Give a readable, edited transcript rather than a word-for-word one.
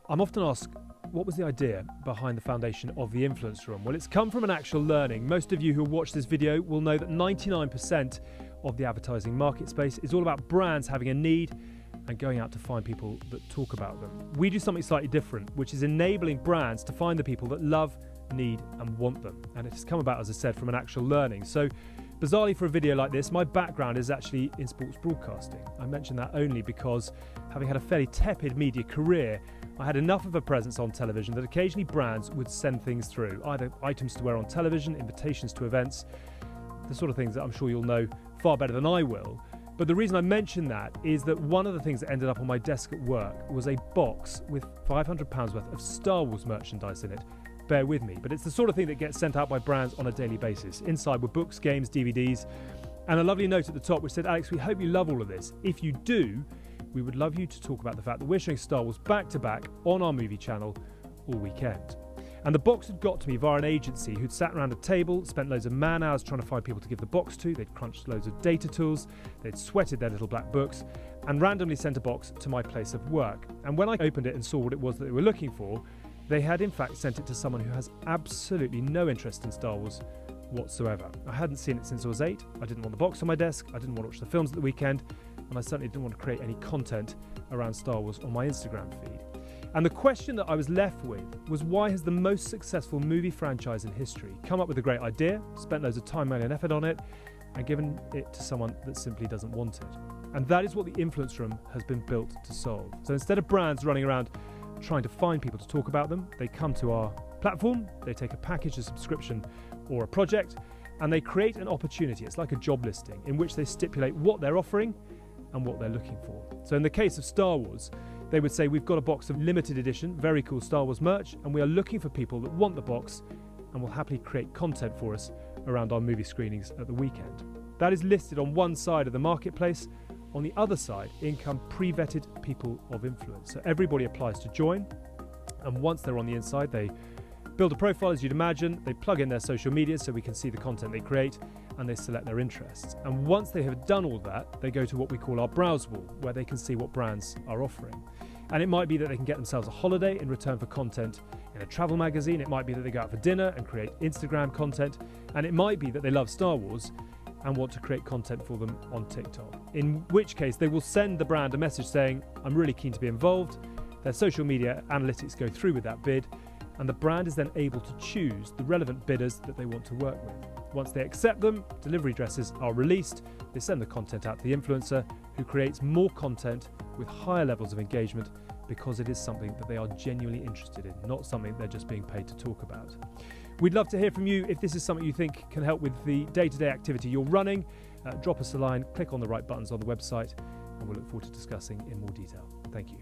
I'm often asked, what was the idea behind the foundation of the Influence Room? Well, it's come from an actual learning. Most of you who watch this video will know that 99% of the advertising market space is all about brands having a need and going out to find people that talk about them. We do something slightly different, which is enabling brands to find the people that love, need and want them. And it has come about, as I said, from an actual learning. So bizarrely, for a video like this, my background is actually in sports broadcasting. I mention that only because, having had a fairly tepid media career, I had enough of a presence on television that occasionally brands would send things through, either items to wear on television, invitations to events, the sort of things that I'm sure you'll know far better than I will. But the reason I mention that is that one of the things that ended up on my desk at work was a box with £500 worth of Star Wars merchandise in it. Bear with me, but it's the sort of thing that gets sent out by brands on a daily basis. Inside were books, games, DVDs, and a lovely note at the top which said, "Alex, we hope you love all of this. If you do, we would love you to talk about the fact that we're showing Star Wars back to back on our movie channel all weekend." And the box had got to me via an agency who'd sat around a table, spent loads of man hours trying to find people to give the box to. They'd crunched loads of data tools, they'd sweated their little black books, and randomly sent a box to my place of work. And when I opened it and saw what it was that they were looking for, they had in fact sent it to someone who has absolutely no interest in Star Wars whatsoever. I hadn't seen it since I was 8, I didn't want the box on my desk, I didn't want to watch the films at the weekend, and I certainly didn't want to create any content around Star Wars on my Instagram feed. And the question that I was left with was, why has the most successful movie franchise in history come up with a great idea, spent loads of time, money and effort on it, and given it to someone that simply doesn't want it? And that is what the Influence Room has been built to solve. So instead of brands running around trying to find people to talk about them, they come to our platform, they take a package, a subscription or a project, and they create an opportunity. It's like a job listing in which they stipulate what they're offering and what they're looking for. So in the case of Star Wars, they would say, we've got a box of limited edition, very cool Star Wars merch, and we are looking for people that want the box and will happily create content for us around our movie screenings at the weekend. That is listed on one side of the marketplace. On the other side, in come pre-vetted people of influence. So everybody applies to join, and once they're on the inside, they build a profile, as you'd imagine, they plug in their social media so we can see the content they create, and they select their interests. And once they have done all that, they go to what we call our browse wall, where they can see what brands are offering. And it might be that they can get themselves a holiday in return for content in a travel magazine. It might be that they go out for dinner and create Instagram content. And it might be that they love Star Wars and want to create content for them on TikTok. In which case, they will send the brand a message saying, I'm really keen to be involved. Their social media analytics go through with that bid, and the brand is then able to choose the relevant bidders that they want to work with. Once they accept them, delivery addresses are released. They send the content out to the influencer, who creates more content with higher levels of engagement, because it is something that they are genuinely interested in, not something they're just being paid to talk about. We'd love to hear from you. If this is something you think can help with the day-to-day activity you're running, drop us a line, click on the right buttons on the website, and we'll look forward to discussing in more detail. Thank you.